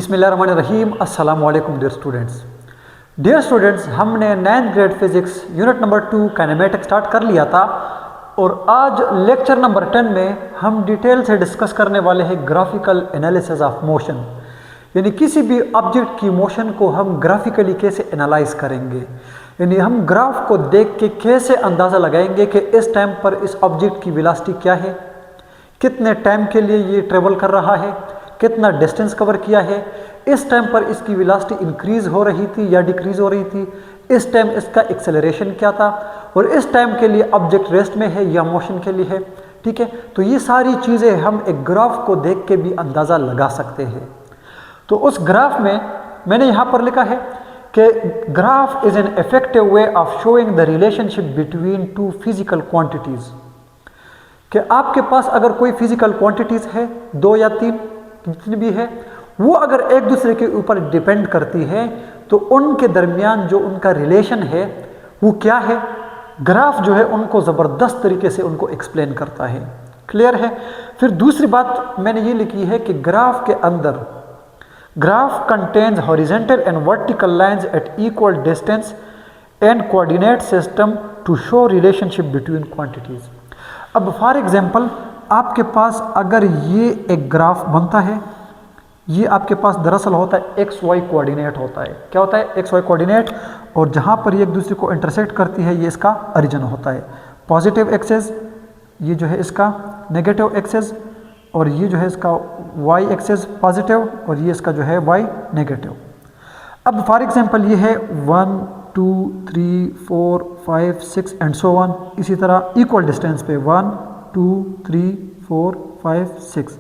बिस्मिल्लाहिर्रहमानिर्रहीम। अस्सलाम वालेकुम डियर स्टूडेंट्स, हमने 9th grade physics unit number 2 kinematics start कर लिया था और आज लेक्चर नंबर 10 में हम डिटेल से डिस्कस करने वाले हैं ग्राफिकल एनालिसिस ऑफ मोशन, यानी किसी भी ऑब्जेक्ट की मोशन को हम ग्राफिकली कैसे एनालाइज करेंगे। यानी हम ग्राफ को देख के कैसे अंदाज़ा लगाएंगे कि इस टाइम पर इस ऑब्जेक्ट की वेलोसिटी क्या है, कितने टाइम के लिए ये ट्रेवल कर रहा है, कितना डिस्टेंस कवर किया है, इस टाइम पर इसकी वेलोसिटी इंक्रीज हो रही थी या डिक्रीज हो रही थी, इस टाइम इसका एक्सेलरेशन क्या था और इस टाइम के लिए ऑब्जेक्ट रेस्ट में है या मोशन के लिए है। ठीक है, तो ये सारी चीज़ें हम एक ग्राफ को देख के भी अंदाज़ा लगा सकते हैं। तो उस ग्राफ में मैंने यहाँ पर लिखा है कि graph is an effective way of showing the relationship between two physical quantities. कि आपके पास अगर कोई फिजिकल क्वांटिटीज़ है, 2 या 3 जितनी भी है, वो अगर एक दूसरे के ऊपर डिपेंड करती है तो उनके दरमियान जो उनका रिलेशन है वो क्या है, ग्राफ जो है उनको ज़बरदस्त तरीके से उनको एक्सप्लेन करता है। क्लियर है। फिर दूसरी बात मैंने ये लिखी है कि ग्राफ के अंदर graph contains horizontal and vertical lines at equal distance and coordinate system to show relationship between quantities. अब फॉर एग्जांपल आपके पास अगर ये एक ग्राफ बनता है, ये आपके पास दरअसल होता है एक्स वाई कोऑर्डिनेट होता है। क्या होता है? X Y coordinate. और जहाँ पर ये एक दूसरे को इंटरसेक्ट करती है ये इसका ओरिजिन होता है। पॉजिटिव एक्सेस ये जो है इसका नेगेटिव एक्सेस, और ये जो है इसका वाई एक्सेस पॉजिटिव और ये इसका जो है वाई नेगेटिव। अब फॉर एग्जांपल ये है 1 2 3 4 5 6 एंड सो ऑन। इसी तरह इक्वल डिस्टेंस पे 1 2 3 4 5 6,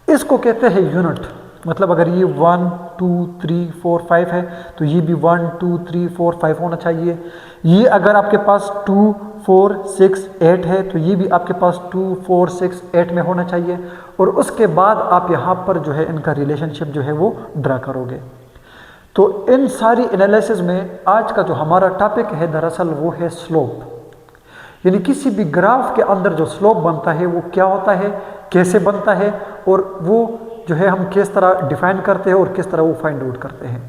इसको कहते हैं यूनिट। मतलब अगर ये 1 2 3 4 5 है तो ये भी 1 2 3 4 5 होना चाहिए। ये अगर आपके पास 2 4 6 8 है तो ये भी आपके पास 2 4 6 8 में होना चाहिए। और उसके बाद आप यहाँ पर जो है इनका रिलेशनशिप जो है वो ड्रा करोगे। तो इन सारी एनालिसिस में आज का जो हमारा टॉपिक है दरअसल वो है स्लोप। यानी किसी भी ग्राफ के अंदर जो स्लोप बनता है वो क्या होता है, कैसे बनता है, और वो जो है हम किस तरह डिफाइन करते हैं और किस तरह वो फाइंड आउट करते हैं।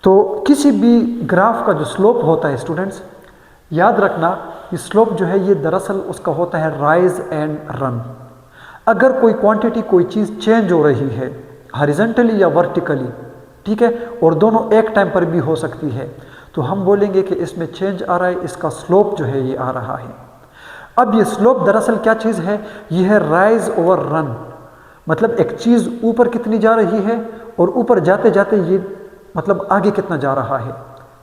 तो किसी भी ग्राफ का जो स्लोप होता है स्टूडेंट्स, याद रखना ये स्लोप जो है ये दरअसल उसका होता है राइज एंड रन। अगर कोई क्वांटिटी कोई चीज़ चेंज हो रही है हॉरिजॉन्टली या वर्टिकली, ठीक है, और दोनों एक टाइम पर भी हो सकती है, तो हम बोलेंगे कि इसमें चेंज आ रहा है, इसका स्लोप जो है ये आ रहा है। अब ये स्लोप दरअसल क्या चीज़ है, ये है राइज ओवर रन। मतलब एक चीज़ ऊपर कितनी जा रही है और ऊपर जाते जाते ये मतलब आगे कितना जा रहा है।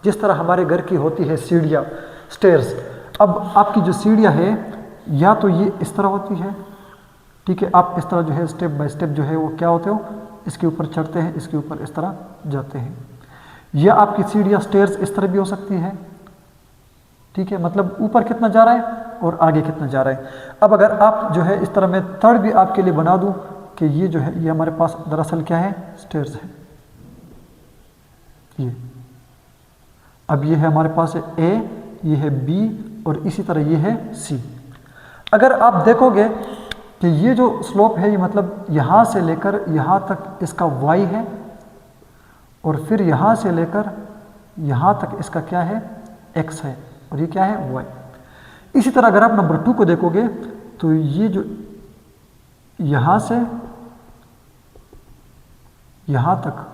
जिस तरह हमारे घर की होती है सीढ़ियाँ, स्टेयर्स। अब आपकी जो सीढ़ियाँ है या तो ये इस तरह होती है, ठीक है, आप इस तरह जो है स्टेप बाय स्टेप जो है वो क्या होते हो, इसके ऊपर चढ़ते हैं, इसके ऊपर इस तरह जाते हैं। या आपकी सीढ़ियाँ स्टेयर्स इस तरह भी हो सकती है, ठीक है, मतलब ऊपर कितना जा रहा है और आगे कितना जा रहा है। अब अगर आप जो है इस तरह मैं थर्ड भी आपके लिए बना दूं कि ये जो है ये हमारे पास दरअसल क्या है, स्टेयर्स है ये। अब ये है हमारे पास ए, ये है बी और इसी तरह ये है सी। अगर आप देखोगे कि ये जो स्लोप है ये मतलब यहाँ से लेकर यहाँ तक इसका वाई है और फिर यहाँ से लेकर यहाँ तक इसका क्या है, एक्स है, और ये क्या है, वाई। इसी तरह अगर आप नंबर 2 को देखोगे तो ये जो यहाँ से यहाँ तक,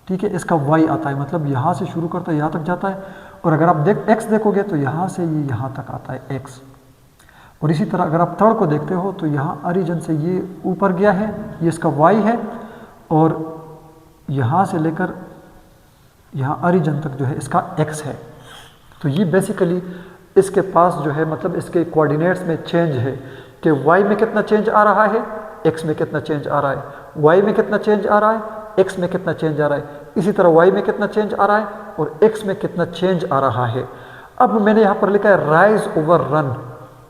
ठीक है, इसका वाई आता है, मतलब यहाँ से शुरू करता है यहाँ तक जाता है। और अगर आप एक्स देखोगे तो यहाँ से ये यहाँ तक आता है, एक्स। और इसी तरह अगर आप थर्ड को देखते हो तो यहाँ ओरिजिन से ये ऊपर गया है, ये इसका वाई है, और यहाँ से लेकर यहाँ ओरिजिन तक जो है इसका एक्स है। तो ये बेसिकली इसके पास जो है मतलब इसके कोऑर्डिनेट्स में चेंज है कि वाई में कितना चेंज आ रहा है, एक्स में कितना चेंज आ रहा है, वाई में कितना चेंज आ रहा है, एक्स में कितना चेंज आ रहा है, इसी तरह वाई में कितना चेंज आ रहा है और एक्स में कितना चेंज आ रहा है। अब मैंने यहाँ पर लिखा है राइज ओवर रन।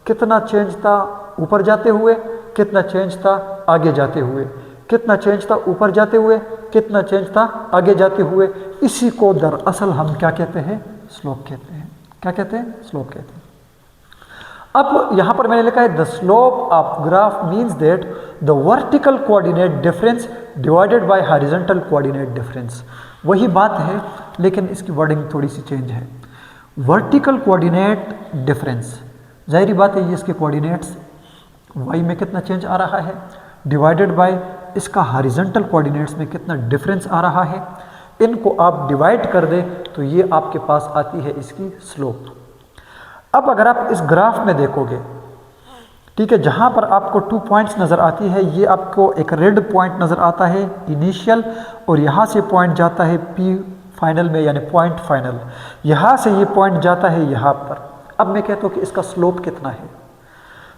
कितना चेंज था ऊपर जाते हुए, कितना चेंज था आगे जाते हुए, कितना चेंज था ऊपर जाते हुए, कितना चेंज था आगे जाते हुए। इसी को दरअसल हम क्या कहते हैं, स्लोप कहते हैं। क्या कहते हैं, स्लोप कहते हैं। अब यहाँ पर मैंने लिखा है the slope of graph means that the vertical coordinate difference divided by horizontal coordinate difference. वही बात है लेकिन इसकी वर्डिंग थोड़ी सी चेंज है। वर्टिकल कोऑर्डिनेट डिफरेंस, जाहिर बात है ये इसके कोऑर्डिनेट्स वाई में कितना चेंज आ रहा है, डिवाइडेड बाय इसका हॉरिजॉन्टल कोऑर्डिनेट्स में कितना डिफरेंस आ रहा है। इनको आप डिवाइड कर दें तो ये आपके पास आती है इसकी स्लोप। अब अगर आप इस ग्राफ में देखोगे, ठीक है, जहाँ पर आपको 2 पॉइंट्स नज़र आती है, ये आपको एक रेड पॉइंट नज़र आता है इनिशियल, और यहाँ से पॉइंट जाता है पी फाइनल में, यानी पॉइंट फाइनल। यहाँ से ये पॉइंट जाता है यहाँ पर। अब मैं कहता हूँ कि इसका स्लोप कितना है,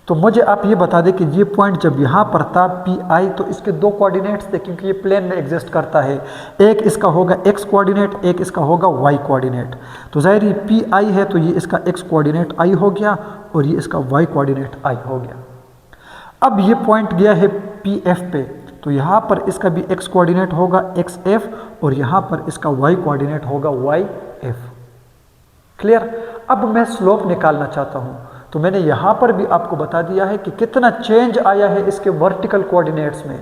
तो मुझे आप ये बता दें कि ये पॉइंट जब यहाँ पर था पी आई, तो इसके 2 कोऑर्डिनेट्स थे क्योंकि ये प्लेन में एग्जिस्ट करता है। एक इसका होगा एक्स कोऑर्डिनेट, एक इसका होगा वाई कोऑर्डिनेट। तो ज़ाहिर ये पी आई है तो ये इसका एक्स कोऑर्डिनेट आई हो गया और ये इसका वाई कोऑर्डिनेट आई हो गया। अब ये पॉइंट गया है पी एफ पे, तो यहाँ पर इसका भी एक्स कोऑर्डिनेट होगा एक्स एफ और यहाँ पर इसका वाई कोऑर्डिनेट होगा वाई एफ। क्लियर। अब मैं स्लोप निकालना चाहता हूँ, तो मैंने यहाँ पर भी आपको बता दिया है कि कितना चेंज आया है इसके वर्टिकल कोऑर्डिनेट्स में,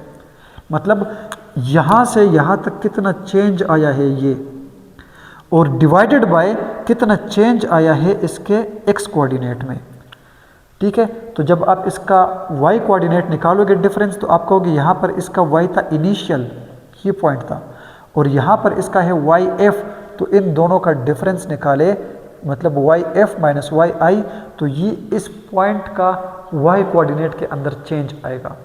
मतलब यहाँ से यहाँ तक कितना चेंज आया है ये, और डिवाइडेड बाय कितना चेंज आया है इसके एक्स कोऑर्डिनेट में। ठीक है, तो जब आप इसका वाई कोऑर्डिनेट निकालोगे डिफरेंस, तो आप कहोगे यहाँ पर इसका वाई था इनिशियल, ये पॉइंट था, और यहाँ पर इसका है वाई एफ, तो इन दोनों का डिफरेंस निकाले, मतलब वाई एफ माइनस वाई आई, तो ये इस पॉइंट का वाई कोऑर्डिनेट के अंदर चेंज आएगा।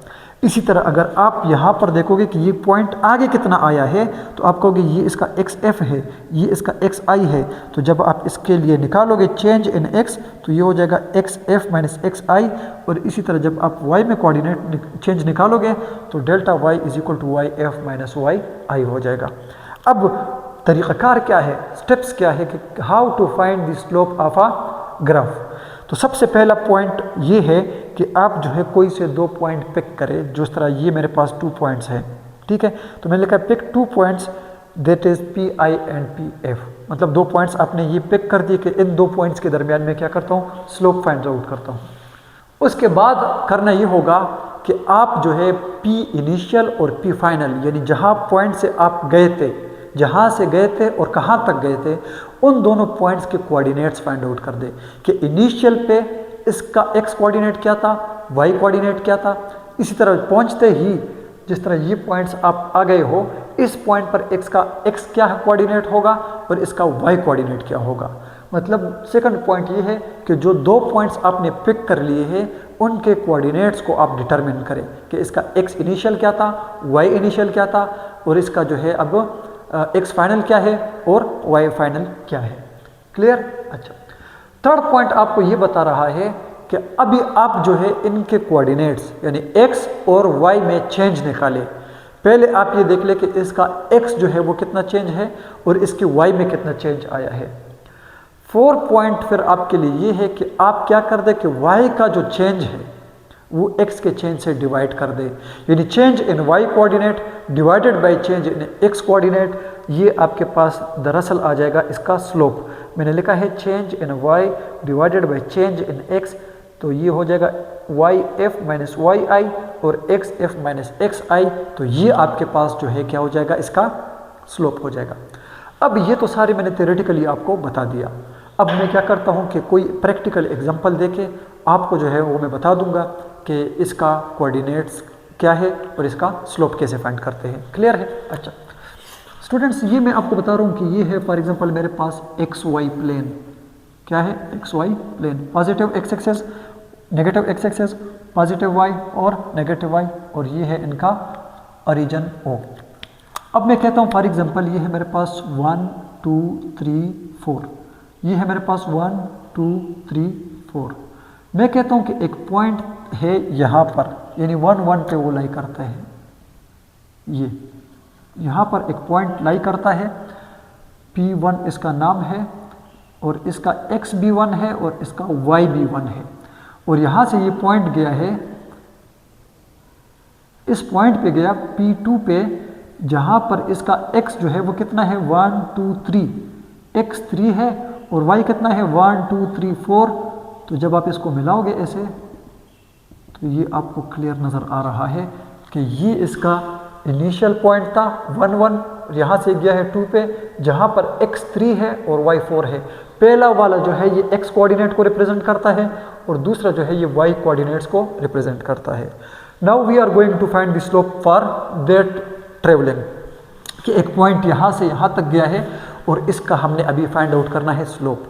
इसी तरह अगर आप यहाँ पर देखोगे कि ये पॉइंट आगे कितना आया है, तो आप कहोगे ये इसका एक्स एफ है, ये इसका एक्स आई है, तो जब आप इसके लिए निकालोगे चेंज इन एक्स, तो ये हो जाएगा एक्स एफ माइनस एक्स आई। और इसी तरह जब आप वाई में कोऑर्डिनेट चेंज निकालोगे तो delta Y is equal to Y F minus Y I हो जाएगा। अब तरीक़ाकार क्या है, स्टेप्स क्या है कि how to find the slope of a graph. तो सबसे पहला पॉइंट ये है कि आप जो है कोई से 2 पॉइंट पिक करें, जिस तरह ये मेरे पास 2 पॉइंट्स हैं। ठीक है, तो मैंने लिखा pick 2 points that is P I and P F, मतलब 2 पॉइंट्स आपने ये पिक कर दिए कि इन 2 पॉइंट्स के दरमियान में क्या करता हूँ, स्लोप फाइंड आउट करता हूँ। उसके बाद करना ये होगा कि आप जो है पी इनिशियल और पी फाइनल, यानी जहाँ पॉइंट से आप गए थे, जहाँ से गए थे और कहाँ तक गए थे, उन दोनों पॉइंट्स के कोऑर्डिनेट्स फाइंड आउट कर दे कि इनिशियल पे इसका एक्स कोऑर्डिनेट क्या था, वाई कोऑर्डिनेट क्या था। इसी तरह पहुँचते ही जिस तरह ये पॉइंट्स आप आ गए हो, इस पॉइंट पर एक्स का एक्स क्या कोऑर्डिनेट होगा और इसका वाई कोऑर्डिनेट क्या होगा। मतलब सेकंड पॉइंट ये है कि जो 2 पॉइंट्स आपने पिक कर लिए हैं उनके कोऑर्डिनेट्स को आप डिटरमिन करें कि इसका एक्स इनिशियल क्या था, वाई इनिशियल क्या था, और इसका जो है अब एक्स फाइनल क्या है और वाई फाइनल क्या है। क्लियर। अच्छा, थर्ड पॉइंट आपको ये बता रहा है कि अभी आप जो है इनके कोऑर्डिनेट्स यानी एक्स और वाई में चेंज निकाले। पहले आप ये देख ले कि इसका एक्स जो है वो कितना चेंज है और इसके वाई में कितना चेंज आया है। 4 पॉइंट फिर आपके लिए ये है कि आप क्या कर दे कि वाई का जो चेंज है वो एक्स के चेंज से डिवाइड कर दे, यानी change in Y coordinate divided by change in X coordinate. ये आपके पास दरअसल आ जाएगा इसका स्लोप। मैंने लिखा है change in Y divided by change in X, तो ये हो जाएगा Y F minus Y I और X F minus X I. तो ये आपके पास जो है क्या हो जाएगा, इसका स्लोप हो जाएगा। अब ये तो सारे मैंने थ्योरेटिकली आपको बता दिया। अब मैं क्या करता हूँ कि कोई प्रैक्टिकल एग्जांपल देके आपको जो है वो मैं बता दूंगा कि इसका कोऑर्डिनेट्स क्या है और इसका स्लोप कैसे फाइंड करते हैं। क्लियर है। अच्छा स्टूडेंट्स, ये मैं आपको बता रहा हूँ कि ये है फॉर एग्जांपल मेरे पास एक्स वाई प्लेन। क्या है, X Y plane, positive X axes, negative X axes, positive Y और नेगेटिव वाई, और ये है इनका ओरिजिन ओ। अब मैं कहता हूँ फॉर एग्जांपल ये है मेरे पास 1 2 3 4, ये है मेरे पास 1 2 3 4। मैं कहता हूँ कि एक पॉइंट है यहाँ पर, यानी 1 1 पे वो लाई करता है, ये यहाँ पर एक पॉइंट लाई करता है, P1 इसका नाम है और इसका x भी 1 है और इसका y भी 1 है, और यहाँ से ये पॉइंट गया है, इस पॉइंट पे गया P2 पे, जहाँ पर इसका x जो है वो कितना है 1 2 3, x 3 है और y कितना है 1 2 3 4, तो जब आप इसको मिलाओगे ऐसे तो ये आपको क्लियर नज़र आ रहा है कि ये इसका इनिशियल पॉइंट था 1 1, यहाँ से गया है 2 पे, जहाँ पर x3 है और y4 है। पहला वाला जो है ये x कोऑर्डिनेट को रिप्रेजेंट करता है और दूसरा जो है ये y कोऑर्डिनेट्स को रिप्रेजेंट करता है। Now we are going to find the slope for that travelling, कि एक पॉइंट यहाँ से यहाँ तक गया है और इसका हमने अभी फाइंड आउट करना है स्लोप।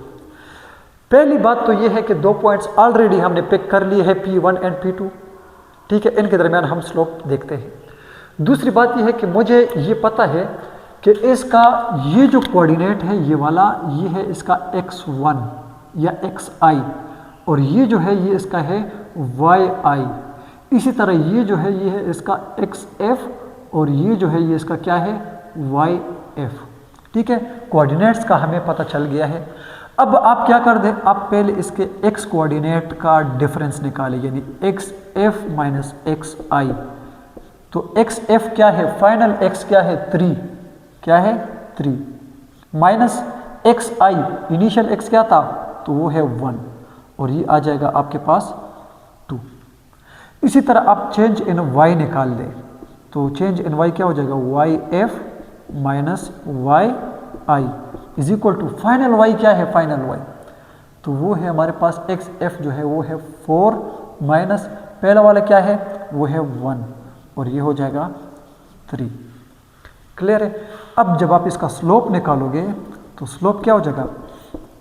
पहली बात तो ये है कि दो पॉइंट्स ऑलरेडी हमने पिक कर लिए हैं P1 एंड P2, ठीक है, इनके दरमियान हम स्लोप देखते हैं। दूसरी बात ये है कि मुझे ये पता है कि इसका ये जो कोऑर्डिनेट है ये वाला, ये है इसका x1 या xi और ये जो है ये इसका है yi। इसी तरह ये जो है ये है इसका xf और ये जो है ये इसका क्या है yf, ठीक है। कोऑर्डिनेट्स का हमें पता चल गया है। अब आप क्या कर दें, आप पहले इसके x कोऑर्डिनेट का डिफरेंस निकालें, यानी xf माइनस xi। तो xf क्या है, फाइनल x क्या है 3, क्या है 3, माइनस xi इनिशियल x क्या था, तो वो है 1 और ये आ जाएगा आपके पास 2। इसी तरह आप चेंज इन y निकाल लें, तो चेंज इन y क्या हो जाएगा, yf minus yi is equal to final y क्या है, फाइनल y तो वो है हमारे पास xf जो है वो है 4 माइनस पहला वाला क्या है वो है 1 और ये हो जाएगा 3। क्लियर है। अब जब आप इसका स्लोप निकालोगे तो स्लोप क्या हो जाएगा,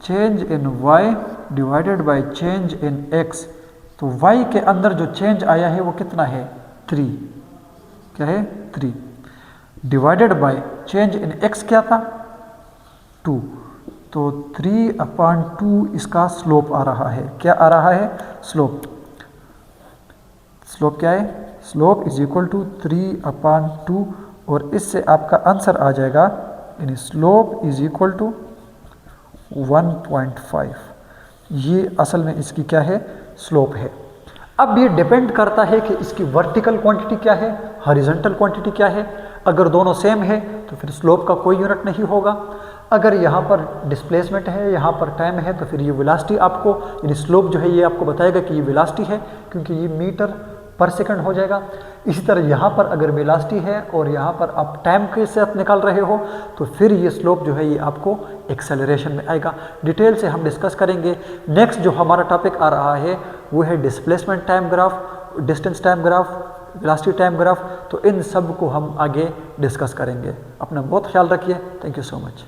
change in y divided by change in x। तो y के अंदर जो चेंज आया है वो कितना है 3, क्या है 3, divided by change in x क्या था 2, तो 3/2 इसका स्लोप आ रहा है। क्या आ रहा है, स्लोप। स्लोप क्या है, स्लोप इज इक्वल टू 3/2 और इससे आपका आंसर आ जाएगा, यानी स्लोप इज इक्वल टू 1.5। ये असल में इसकी क्या है, स्लोप है। अब ये डिपेंड करता है कि इसकी वर्टिकल क्वांटिटी क्या है, हॉरिजॉन्टल क्वांटिटी क्या है। अगर दोनों सेम है तो फिर स्लोप का कोई यूनिट नहीं होगा। अगर यहाँ पर डिस्प्लेसमेंट है, यहाँ पर टाइम है, तो फिर ये वेलोसिटी आपको, यानी स्लोप जो है ये आपको बताएगा कि ये वेलोसिटी है, क्योंकि ये मीटर पर सेकंड हो जाएगा। इसी तरह यहाँ पर अगर वेलोसिटी है और यहाँ पर आप टाइम के साथ निकाल रहे हो तो फिर ये स्लोप जो है ये आपको एक्सेलरेशन में आएगा। डिटेल से हम डिस्कस करेंगे। नेक्स्ट जो हमारा टॉपिक आ रहा है वो है displacement time graph, distance time graph, velocity time graph. तो इन सब को हम आगे डिस्कस करेंगे। अपना बहुत ख्याल रखिए। Thank you so much.